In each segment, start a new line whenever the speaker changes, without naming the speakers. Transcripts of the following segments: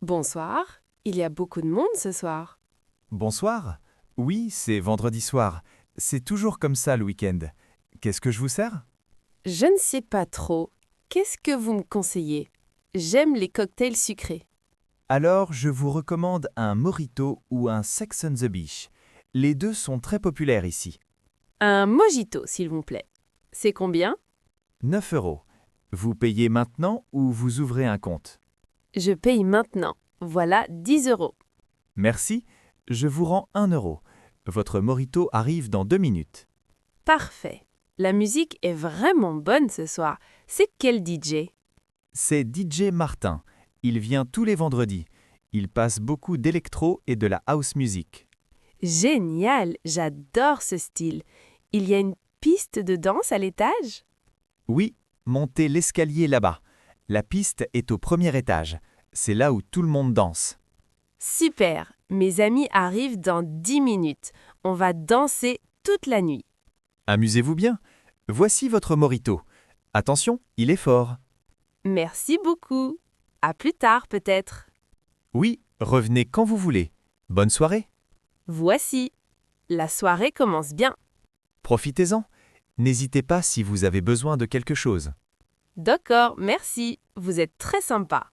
Bonsoir, il y a beaucoup de monde ce soir.
Bonsoir. Oui, c'est vendredi soir. C'est toujours comme ça le week-end. Qu'est-ce que je vous sers?
Je ne sais pas trop. Qu'est-ce que vous me conseillez? J'aime les cocktails sucrés.
Alors, je vous recommande un mojito ou un Sex on the Beach. Les deux sont très populaires ici.
Un mojito, s'il vous plaît. C'est combien?
9 euros. Vous payez maintenant ou vous ouvrez un compte?
Je paye maintenant. Voilà 10 euros.
Merci. Je vous rends 1 euro. Votre mojito arrive dans 2 minutes.
Parfait. La musique est vraiment bonne ce soir. C'est quel DJ?
C'est DJ Martin. Il vient tous les vendredis. Il passe beaucoup d'électro et de la house music.
Génial, j'adore ce style. Il y a une piste de danse à l'étage?
Oui, montez l'escalier là-bas. La piste est au premier étage. C'est là où tout le monde danse.
Super, mes amis arrivent dans 10 minutes. On va danser toute la nuit.
Amusez-vous bien. Voici votre mojito. Attention, il est fort.
Merci beaucoup. À plus tard peut-être.
Oui, revenez quand vous voulez. Bonne soirée.
Voici. La soirée commence bien.
Profitez-en. N'hésitez pas si vous avez besoin de quelque chose.
D'accord, merci. Vous êtes très sympa.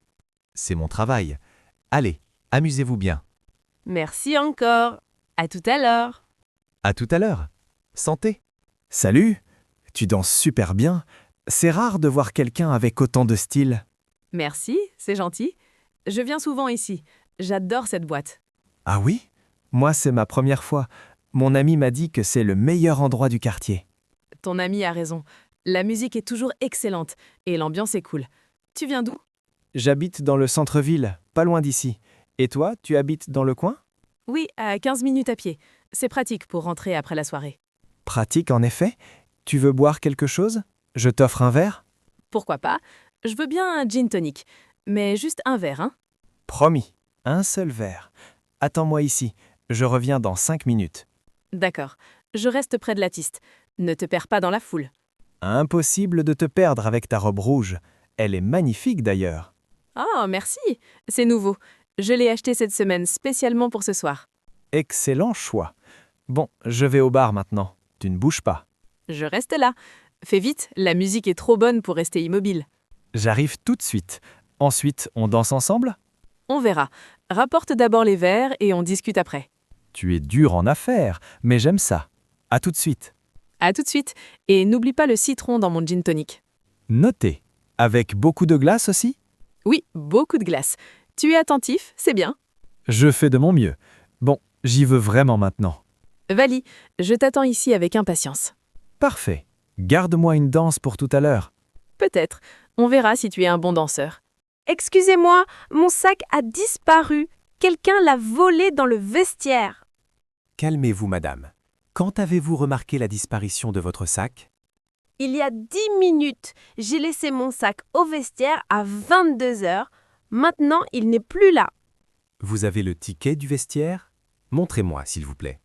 C'est mon travail. Allez, amusez-vous bien.
Merci encore. À tout à l'heure.
À tout à l'heure. Santé. Salut. Tu danses super bien. C'est rare de voir quelqu'un avec autant de style.
Merci, c'est gentil. Je viens souvent ici. J'adore cette boîte.
Ah oui? Moi, c'est ma première fois. Mon ami m'a dit que c'est le meilleur endroit du quartier.
Ton ami a raison. La musique est toujours excellente et l'ambiance est cool. Tu viens d'où?
J'habite dans le centre-ville, pas loin d'ici. Et toi, tu habites dans le coin?
Oui, à 15 minutes à pied. C'est pratique pour rentrer après la soirée.
Pratique, en effet. Tu veux boire quelque chose? Je t'offre un verre?
Pourquoi pas? Je veux bien un gin tonic, mais juste un verre, hein?
Promis. Un seul verre. Attends-moi ici. Je reviens dans 5 minutes.
D'accord. Je reste près de la piste. Ne te perds pas dans la foule.
Impossible de te perdre avec ta robe rouge. Elle est magnifique d'ailleurs.
Oh, merci. C'est nouveau. Je l'ai acheté cette semaine spécialement pour ce soir.
Excellent choix. Bon, je vais au bar maintenant. Tu ne bouges pas.
Je reste là. Fais vite, la musique est trop bonne pour rester immobile.
J'arrive tout de suite. Ensuite, on danse ensemble?
On verra. Rapporte d'abord les verres et on discute après.
Tu es dur en affaires, mais j'aime ça. À tout de suite.
À tout de suite. Et n'oublie pas le citron dans mon gin tonic.
Noté. Avec beaucoup de glace aussi?
Oui, beaucoup de glace. Tu es attentif, c'est bien.
Je fais de mon mieux. Bon, j'y veux vraiment maintenant.
Vali, je t'attends ici avec impatience.
Parfait. Garde-moi une danse pour tout à l'heure.
Peut-être. On verra si tu es un bon danseur.
Excusez-moi, mon sac a disparu. Quelqu'un l'a volé dans le vestiaire.
Calmez-vous, madame. Quand avez-vous remarqué la disparition de votre sac?
Il y a 10 minutes, j'ai laissé mon sac au vestiaire à 22 heures. Maintenant, il n'est plus là.
Vous avez le ticket du vestiaire? Montrez-moi, s'il vous plaît.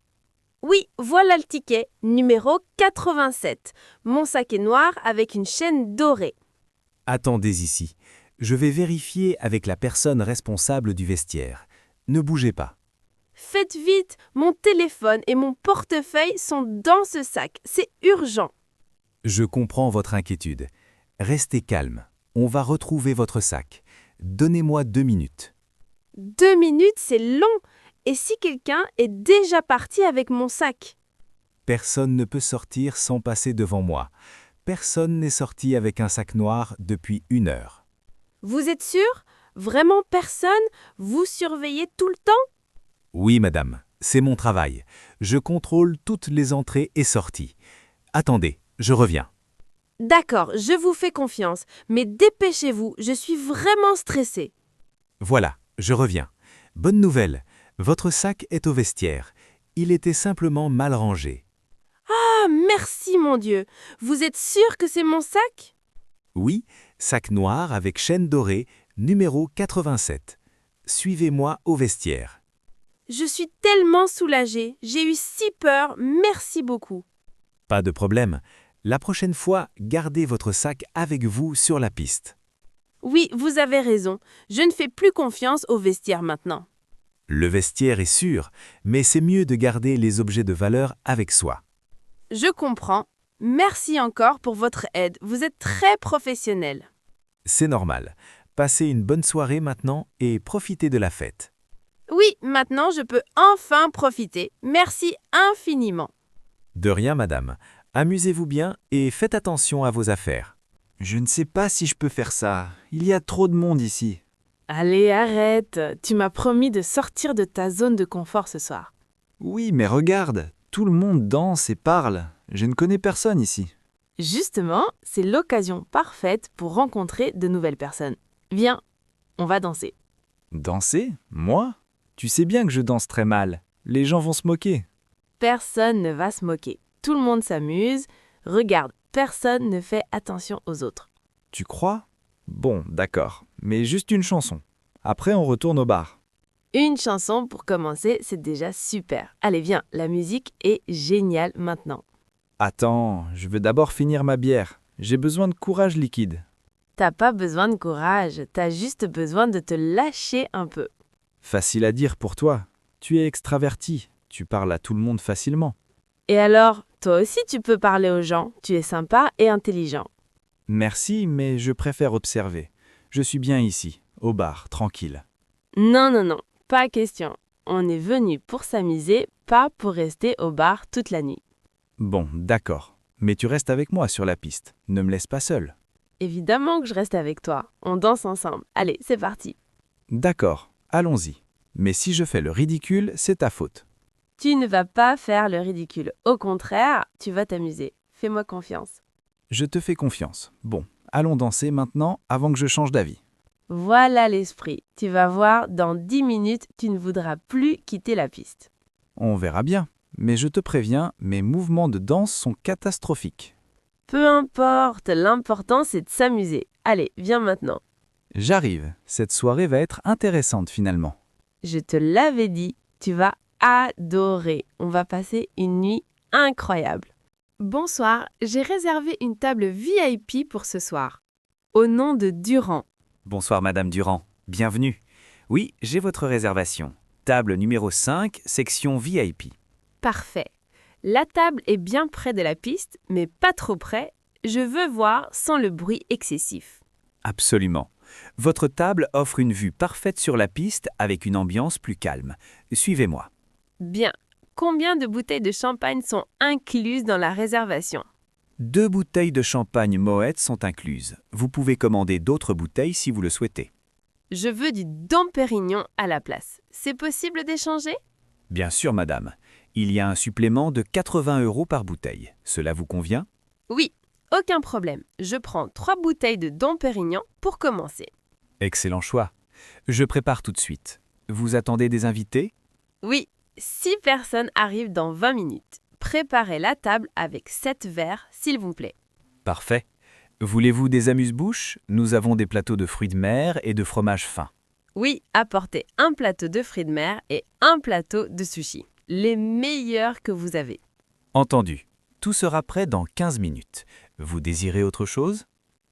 Oui, voilà le ticket, numéro 87. Mon sac est noir avec une chaîne dorée.
Attendez ici. Je vais vérifier avec la personne responsable du vestiaire. Ne bougez pas.
Faites vite, mon téléphone et mon portefeuille sont dans ce sac. C'est urgent.
Je comprends votre inquiétude. Restez calme. On va retrouver votre sac. Donnez-moi 2 minutes.
2 minutes, c'est long. Et si quelqu'un est déjà parti avec mon sac?
Personne ne peut sortir sans passer devant moi. Personne n'est sorti avec un sac noir depuis 1 heure.
Vous êtes sûr? Vraiment personne? Vous surveillez tout le temps?
Oui, madame, c'est mon travail. Je contrôle toutes les entrées et sorties. Attendez, je reviens.
D'accord, je vous fais confiance, mais dépêchez-vous, je suis vraiment stressée.
Voilà, je reviens. Bonne nouvelle, votre sac est au vestiaire. Il était simplement mal rangé.
Ah, merci mon Dieu. Vous êtes sûr que c'est mon sac?
Oui, sac noir avec chaîne dorée, numéro 87. Suivez-moi au vestiaire.
Je suis tellement soulagée. J'ai eu si peur. Merci beaucoup.
Pas de problème. La prochaine fois, gardez votre sac avec vous sur la piste.
Oui, vous avez raison. Je ne fais plus confiance au vestiaire maintenant.
Le vestiaire est sûr, mais c'est mieux de garder les objets de valeur avec soi.
Je comprends. Merci encore pour votre aide. Vous êtes très professionnel.
C'est normal. Passez une bonne soirée maintenant et profitez de la fête.
Oui, maintenant je peux enfin profiter. Merci infiniment.
De rien, madame. Amusez-vous bien et faites attention à vos affaires.
Je ne sais pas si je peux faire ça. Il y a trop de monde ici.
Allez, arrête. Tu m'as promis de sortir de ta zone de confort ce soir.
Oui, mais regarde, tout le monde danse et parle. Je ne connais personne ici.
Justement, c'est l'occasion parfaite pour rencontrer de nouvelles personnes. Viens, on va danser.
Danser? Moi? Tu sais bien que je danse très mal. Les gens vont se moquer.
Personne ne va se moquer. Tout le monde s'amuse. Regarde, personne ne fait attention aux autres.
Tu crois? Bon, d'accord. Mais juste une chanson. Après, on retourne au bar.
Une chanson pour commencer, c'est déjà super. Allez, viens, la musique est géniale maintenant.
Attends, je veux d'abord finir ma bière. J'ai besoin de courage liquide.
T'as pas besoin de courage, t'as juste besoin de te lâcher un peu.
Facile à dire pour toi. Tu es extraverti. Tu parles à tout le monde facilement.
Et alors, toi aussi tu peux parler aux gens, tu es sympa et intelligent.
Merci, mais je préfère observer. Je suis bien ici, au bar, tranquille.
Non, non, non, pas question. On est venu pour s'amuser, pas pour rester au bar toute la nuit.
Bon, d'accord. Mais tu restes avec moi sur la piste. Ne me laisse pas seul.
Évidemment que je reste avec toi. On danse ensemble. Allez, c'est parti.
D'accord, allons-y. Mais si je fais le ridicule, c'est ta faute.
Tu ne vas pas faire le ridicule. Au contraire, tu vas t'amuser. Fais-moi confiance.
Je te fais confiance. Bon, allons danser maintenant avant que je change d'avis.
Voilà l'esprit. Tu vas voir, dans 10 minutes, tu ne voudras plus quitter la piste.
On verra bien. Mais je te préviens, mes mouvements de danse sont catastrophiques.
Peu importe, l'important c'est de s'amuser. Allez, viens maintenant.
J'arrive. Cette soirée va être intéressante finalement.
Je te l'avais dit, tu vas adorer. On va passer une nuit incroyable. Bonsoir, j'ai réservé une table VIP pour ce soir. Au nom de Durand.
Bonsoir Madame Durand, bienvenue. Oui, j'ai votre réservation. Table numéro 5, section VIP.
Parfait. La table est bien près de la piste, mais pas trop près. Je veux voir sans le bruit excessif.
Absolument. Votre table offre une vue parfaite sur la piste avec une ambiance plus calme. Suivez-moi.
Bien. Combien de bouteilles de champagne sont incluses dans la réservation?
2 bouteilles de champagne Moët sont incluses. Vous pouvez commander d'autres bouteilles si vous le souhaitez.
Je veux du Dom Pérignon à la place. C'est possible d'échanger?
Bien sûr, madame. Il y a un supplément de 80 € par bouteille. Cela vous convient?
Oui, aucun problème. Je prends 3 bouteilles de Dom Pérignon pour commencer.
Excellent choix. Je prépare tout de suite. Vous attendez des invités?
Oui, 6 personnes arrivent dans 20 minutes. Préparez la table avec 7 verres, s'il vous plaît.
Parfait. Voulez-vous des amuse-bouches? Nous avons des plateaux de fruits de mer et de fromage fin.
Oui, apportez un plateau de fruits de mer et un plateau de sushi. Les meilleurs que vous avez.
Entendu. Tout sera prêt dans 15 minutes. Vous désirez autre chose?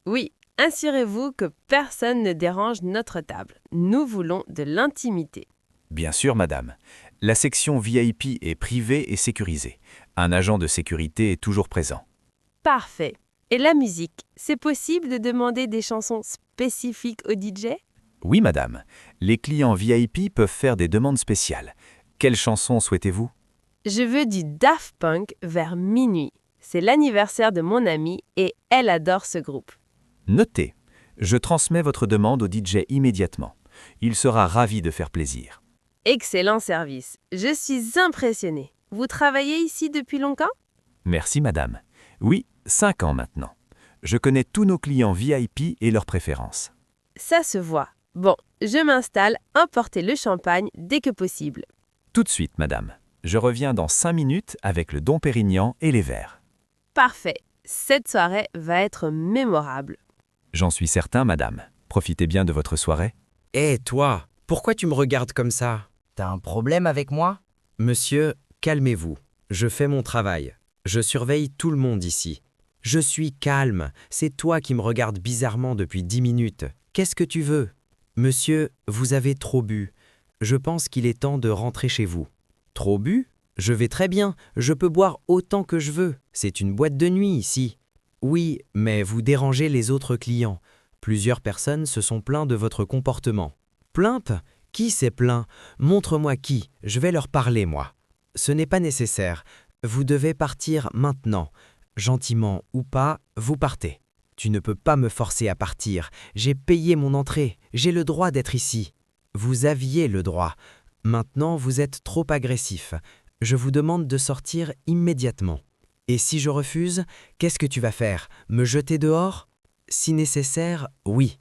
Oui, assurez-vous que personne ne dérange notre table. Nous voulons de l'intimité.
Bien sûr, madame. La section VIP est privée et sécurisée. Un agent de sécurité est toujours présent.
Parfait. Et la musique, c'est possible de demander des chansons spécifiques au DJ?
Oui, madame. Les clients VIP peuvent faire des demandes spéciales. Quelle chanson souhaitez-vous?
Je veux du Daft Punk vers minuit. C'est l'anniversaire de mon amie et elle adore ce groupe.
Notez. Je transmets votre demande au DJ immédiatement. Il sera ravi de faire plaisir.
Excellent service. Je suis impressionnée. Vous travaillez ici depuis longtemps?
Merci, madame. Oui, 5 ans maintenant. Je connais tous nos clients VIP et leurs préférences.
Ça se voit. Bon, je m'installe, emportez le champagne dès que possible.
Tout de suite, madame. Je reviens dans 5 minutes avec le Dom Pérignon et les verres.
Parfait. Cette soirée va être mémorable.
J'en suis certain, madame. Profitez bien de votre soirée.
Hé, toi, pourquoi tu me regardes comme ça?
T'as un problème avec moi?
Monsieur, calmez-vous. Je fais mon travail. Je surveille tout le monde ici. Je suis calme. C'est toi qui me regardes bizarrement depuis 10 minutes. Qu'est-ce que tu veux? Monsieur, vous avez trop bu. Je pense qu'il est temps de rentrer chez vous. Trop bu? Je vais très bien, je peux boire autant que je veux. C'est une boîte de nuit ici. Oui, mais vous dérangez les autres clients. Plusieurs personnes se sont plaints de votre comportement. Plainte? Qui s'est plaint? Montre-moi qui, je vais leur parler, moi. Ce n'est pas nécessaire. Vous devez partir maintenant. Gentiment ou pas, vous partez. Tu ne peux pas me forcer à partir. J'ai payé mon entrée. J'ai le droit d'être ici. Vous aviez le droit. Maintenant, vous êtes trop agressif. Je vous demande de sortir immédiatement. Et si je refuse, qu'est-ce que tu vas faire? Me jeter dehors? Si nécessaire, oui.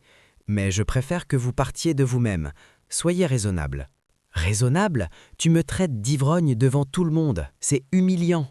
Mais je préfère que vous partiez de vous-même. Soyez raisonnable. Raisonnable? Tu me traites d'ivrogne devant tout le monde. C'est humiliant.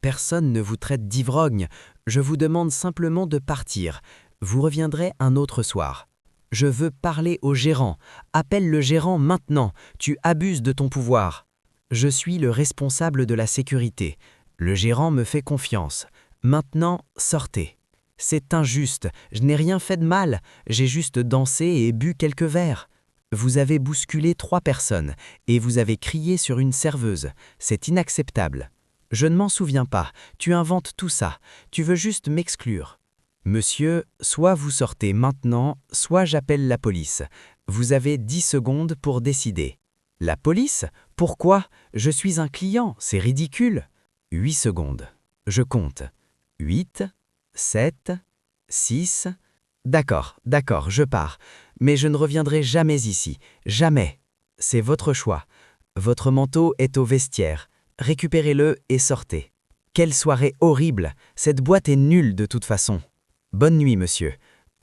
Personne ne vous traite d'ivrogne. Je vous demande simplement de partir. Vous reviendrez un autre soir. Je veux parler au gérant. Appelle le gérant maintenant. Tu abuses de ton pouvoir. Je suis le responsable de la sécurité. Le gérant me fait confiance. Maintenant, sortez. C'est injuste. Je n'ai rien fait de mal. J'ai juste dansé et bu quelques verres. Vous avez bousculé 3 personnes et vous avez crié sur une serveuse. C'est inacceptable. Je ne m'en souviens pas. Tu inventes tout ça. Tu veux juste m'exclure. Monsieur, soit vous sortez maintenant, soit j'appelle la police. Vous avez 10 secondes pour décider. La police? Pourquoi? Je suis un client, c'est ridicule. 8 secondes. Je compte. 8, 7, 6. D'accord, je pars. Mais je ne reviendrai jamais ici. Jamais. C'est votre choix. Votre manteau est au vestiaire. Récupérez-le et sortez. Quelle soirée horrible! Cette boîte est nulle de toute façon. Bonne nuit, monsieur.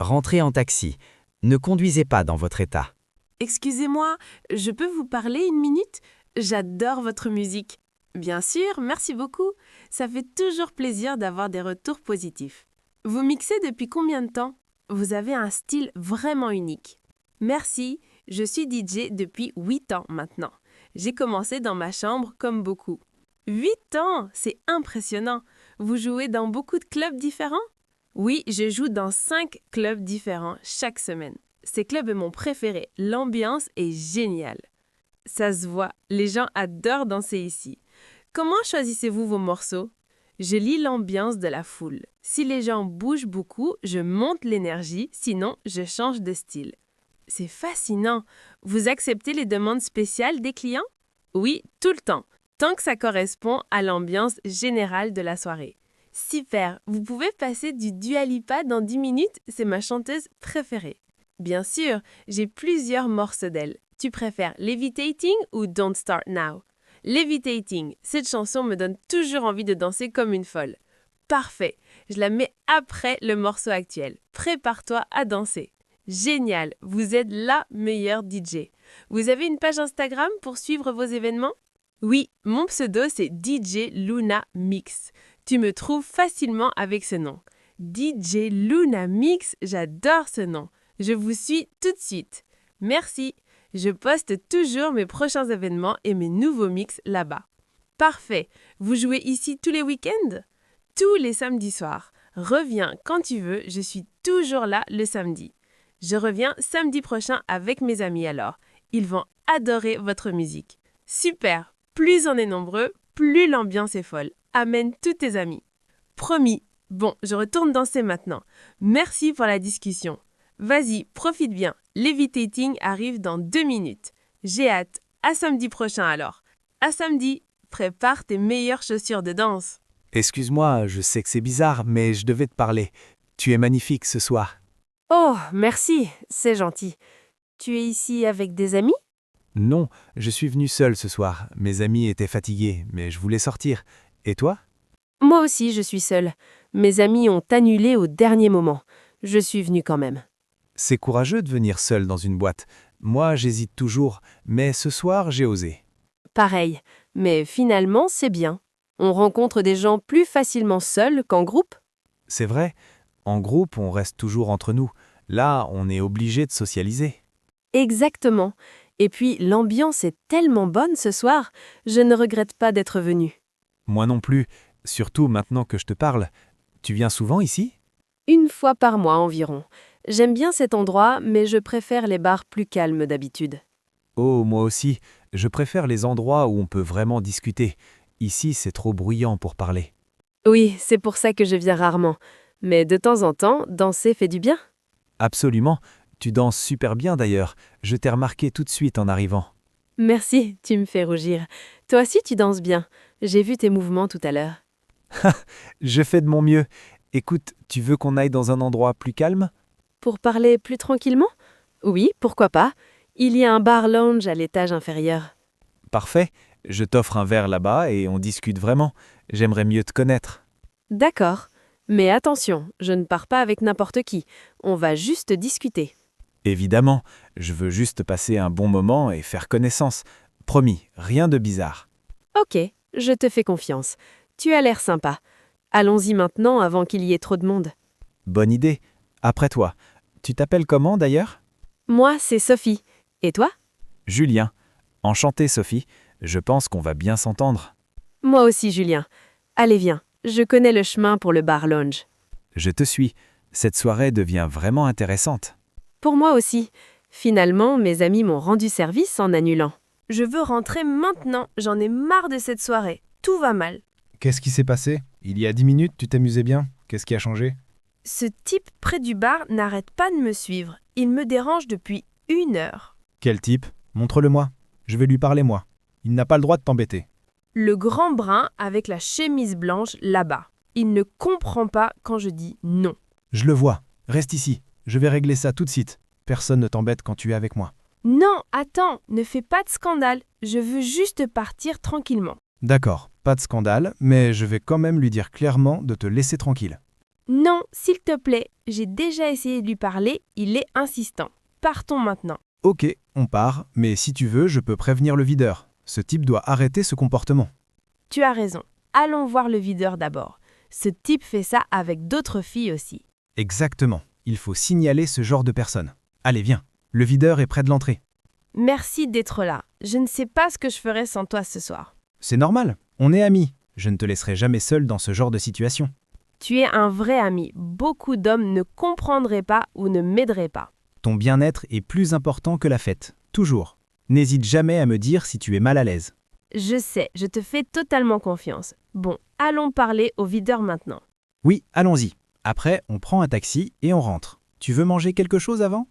Rentrez en taxi. Ne conduisez pas dans votre état.
Excusez-moi, je peux vous parler une minute? J'adore votre musique. Bien sûr, merci beaucoup. Ça fait toujours plaisir d'avoir des retours positifs. Vous mixez depuis combien de temps? Vous avez un style vraiment unique. Merci, je suis DJ depuis 8 ans maintenant. J'ai commencé dans ma chambre comme beaucoup. 8 ans, c'est impressionnant. Vous jouez dans beaucoup de clubs différents? Oui, je joue dans 5 clubs différents chaque semaine. Ces clubs est mon préféré. L'ambiance est géniale. Ça se voit, les gens adorent danser ici. Comment choisissez-vous vos morceaux? Je lis l'ambiance de la foule. Si les gens bougent beaucoup, je monte l'énergie, sinon je change de style. C'est fascinant. Vous acceptez les demandes spéciales des clients? Oui, tout le temps, tant que ça correspond à l'ambiance générale de la soirée. Super, vous pouvez passer du Dua Lipa dans 10 minutes, c'est ma chanteuse préférée. Bien sûr, j'ai plusieurs morceaux d'elle. Tu préfères Levitating ou Don't Start Now? Levitating, cette chanson me donne toujours envie de danser comme une folle. Parfait, je la mets après le morceau actuel. Prépare-toi à danser. Génial, vous êtes la meilleure DJ. Vous avez une page Instagram pour suivre vos événements? Oui, mon pseudo c'est DJ Luna Mix. Tu me trouves facilement avec ce nom. DJ Luna Mix, j'adore ce nom. Je vous suis tout de suite. Merci. Je poste toujours mes prochains événements et mes nouveaux mix là-bas. Parfait. Vous jouez ici tous les week-ends? Tous les samedis soirs. Reviens quand tu veux, je suis toujours là le samedi. Je reviens samedi prochain avec mes amis alors. Ils vont adorer votre musique. Super. Plus on est nombreux, plus l'ambiance est folle. Amène tous tes amis. Promis. Bon, je retourne danser maintenant. Merci pour la discussion. Vas-y, profite bien. Levitating arrive dans 2 minutes. J'ai hâte. À samedi prochain alors. À samedi. Prépare tes meilleures chaussures de danse.
Excuse-moi, je sais que c'est bizarre, mais je devais te parler. Tu es magnifique ce soir.
Oh, merci, c'est gentil. Tu es ici avec des amis?
Non, je suis venu seul ce soir. Mes amis étaient fatigués, mais je voulais sortir. Et toi?
Moi aussi, je suis seule. Mes amis ont annulé au dernier moment. Je suis venue quand même.
C'est courageux de venir seul dans une boîte. Moi, j'hésite toujours, mais ce soir, j'ai osé.
Pareil, mais finalement, c'est bien. On rencontre des gens plus facilement seuls qu'en groupe.
C'est vrai, en groupe, on reste toujours entre nous. Là, on est obligé de socialiser.
Exactement. Et puis, l'ambiance est tellement bonne ce soir, je ne regrette pas d'être venue.
Moi non plus, surtout maintenant que je te parle. Tu viens souvent ici?
1 fois par mois environ.
J'aime bien cet endroit, mais je préfère les bars plus calmes d'habitude.
Oh, moi aussi, je préfère les endroits où on peut vraiment discuter. Ici, c'est trop bruyant pour parler.
Oui, c'est pour ça que je viens rarement. Mais de temps en temps, danser fait du bien.
Absolument. Tu danses super bien d'ailleurs. Je t'ai remarqué tout de suite en arrivant.
Merci, tu me fais rougir. Toi aussi, tu danses bien. J'ai vu tes mouvements tout à l'heure.
Je fais de mon mieux. Écoute, tu veux qu'on aille dans un endroit plus calme?
Pour parler plus tranquillement? Oui, pourquoi pas. Il y a un bar lounge à l'étage inférieur.
Parfait. Je t'offre un verre là-bas et on discute vraiment. J'aimerais mieux te connaître.
D'accord. Mais attention, je ne pars pas avec n'importe qui. On va juste discuter.
Évidemment, je veux juste passer un bon moment et faire connaissance. Promis, rien de bizarre.
Ok, je te fais confiance. Tu as l'air sympa. Allons-y maintenant avant qu'il y ait trop de monde.
Bonne idée. Après toi. Tu t'appelles comment d'ailleurs?
Moi, c'est Sophie. Et toi?
Julien. Enchanté Sophie. Je pense qu'on va bien s'entendre.
Moi aussi, Julien. Allez, viens. Je connais le chemin pour le bar lounge.
Je te suis. Cette soirée devient vraiment intéressante.
Pour moi aussi. Finalement, mes amis m'ont rendu service en annulant.
Je veux rentrer maintenant, j'en ai marre de cette soirée. Tout va mal.
Qu'est-ce qui s'est passé? Il y a 10 minutes, tu t'amusais bien. Qu'est-ce qui a changé?
Ce type près du bar n'arrête pas de me suivre. Il me dérange depuis 1 heure.
Quel type? Montre-le-moi. Je vais lui parler moi. Il n'a pas le droit de t'embêter.
Le grand brun avec la chemise blanche là-bas. Il ne comprend pas quand je dis non.
Je le vois. Reste ici. Je vais régler ça tout de suite. Personne ne t'embête quand tu es avec moi.
Non, attends, ne fais pas de scandale. Je veux juste partir tranquillement.
D'accord, pas de scandale, mais je vais quand même lui dire clairement de te laisser tranquille.
Non, s'il te plaît, j'ai déjà essayé de lui parler, il est insistant. Partons maintenant.
Ok, on part, mais si tu veux, je peux prévenir le videur. Ce type doit arrêter ce comportement.
Tu as raison. Allons voir le videur d'abord. Ce type fait ça avec d'autres filles aussi.
Exactement. Il faut signaler ce genre de personnes. Allez, viens. Le videur est près de l'entrée.
Merci d'être là. Je ne sais pas ce que je ferais sans toi ce soir.
C'est normal. On est amis. Je ne te laisserai jamais seul dans ce genre de situation.
Tu es un vrai ami. Beaucoup d'hommes ne comprendraient pas ou ne m'aideraient pas.
Ton bien-être est plus important que la fête. Toujours. N'hésite jamais à me dire si tu es mal à l'aise.
Je sais, je te fais totalement confiance. Bon, allons parler au videur maintenant.
Oui, allons-y. Après, on prend un taxi et on rentre. Tu veux manger quelque chose avant?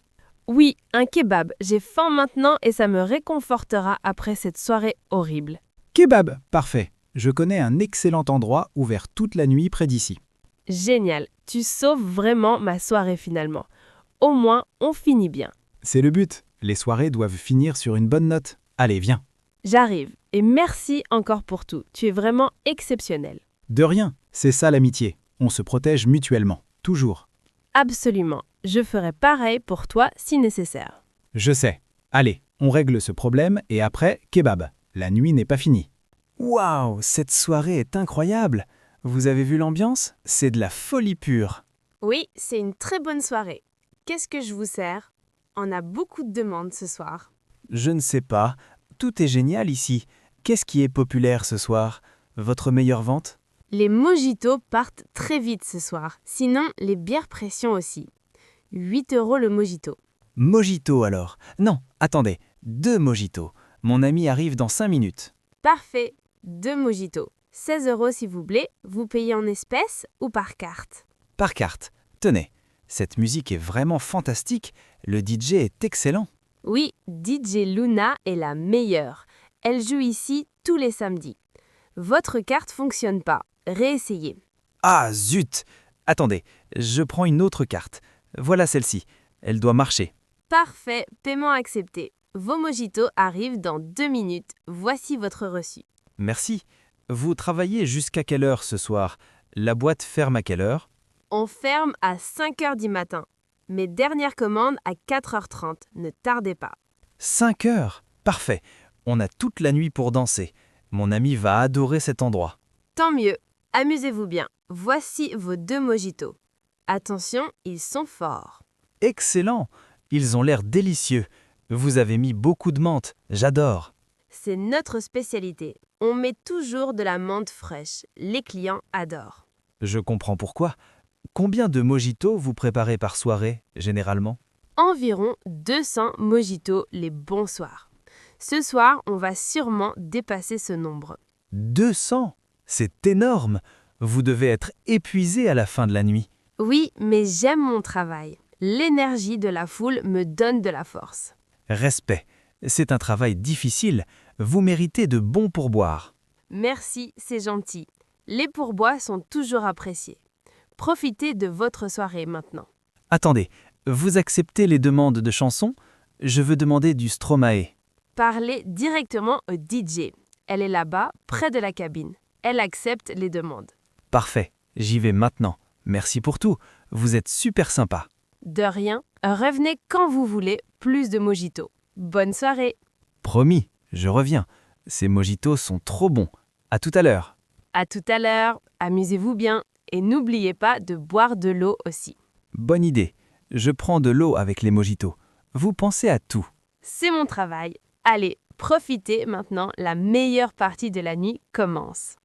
Oui, un kebab. J'ai faim maintenant et ça me réconfortera après cette soirée horrible.
Kebab, parfait. Je connais un excellent endroit ouvert toute la nuit près d'ici.
Génial, tu sauves vraiment ma soirée finalement. Au moins, on finit bien.
C'est le but. Les soirées doivent finir sur une bonne note. Allez, viens.
J'arrive et merci encore pour tout. Tu es vraiment exceptionnel.
De rien, c'est ça l'amitié. On se protège mutuellement, toujours.
Absolument. Je ferai pareil pour toi si nécessaire.
Je sais. Allez, on règle ce problème et après, kebab. La nuit n'est pas finie.
Waouh, cette soirée est incroyable. Vous avez vu l'ambiance? C'est de la folie pure.
Oui, c'est une très bonne soirée. Qu'est-ce que je vous sers? On a beaucoup de demandes ce soir.
Je ne sais pas. Tout est génial ici. Qu'est-ce qui est populaire ce soir? Votre meilleure vente?
Les mojitos partent très vite ce soir. Sinon, les bières pression aussi. 8 € le mojito.
Mojito alors. Non, attendez. 2 mojitos. Mon ami arrive dans 5 minutes.
Parfait. 2 mojitos. 16 € s'il vous plaît. Vous payez en espèces ou par carte?
Par carte. Tenez. Cette musique est vraiment fantastique. Le DJ est excellent.
Oui, DJ Luna est la meilleure. Elle joue ici tous les samedis. Votre carte fonctionne pas. Réessayez.
Ah zut! Attendez, je prends une autre carte. Voilà celle-ci. Elle doit marcher.
Parfait, paiement accepté. Vos mojitos arrivent dans 2 minutes. Voici votre reçu.
Merci. Vous travaillez jusqu'à quelle heure ce soir? La boîte ferme à quelle heure?
On ferme à 5 h du matin. Mes dernières commandes à 4h30. Ne tardez pas.
5 heures? Parfait. On a toute la nuit pour danser. Mon ami va adorer cet endroit.
Tant mieux. Amusez-vous bien. Voici vos 2 mojitos. Attention, ils sont forts.
Excellent! Ils ont l'air délicieux. Vous avez mis beaucoup de menthe. J'adore.
C'est notre spécialité. On met toujours de la menthe fraîche. Les clients adorent.
Je comprends pourquoi. Combien de mojitos vous préparez par soirée, généralement?
Environ 200 mojitos les bons soirs. Ce soir, on va sûrement dépasser ce nombre.
200? C'est énorme! Vous devez être épuisé à la fin de la nuit.
Oui, mais j'aime mon travail. L'énergie de la foule me donne de la force.
Respect. C'est un travail difficile. Vous méritez de bons pourboires.
Merci, c'est gentil. Les pourboires sont toujours appréciés. Profitez de votre soirée maintenant.
Attendez, vous acceptez les demandes de chansons? Je veux demander du Stromae.
Parlez directement au DJ. Elle est là-bas, près de la cabine. Elle accepte les demandes.
Parfait, j'y vais maintenant. Merci pour tout. Vous êtes super sympa.
De rien, revenez quand vous voulez, plus de mojitos. Bonne soirée.
Promis, je reviens. Ces mojitos sont trop bons. À tout à l'heure.
À tout à l'heure, amusez-vous bien et n'oubliez pas de boire de l'eau aussi.
Bonne idée. Je prends de l'eau avec les mojitos. Vous pensez à tout.
C'est mon travail. Allez, profitez maintenant, la meilleure partie de la nuit commence.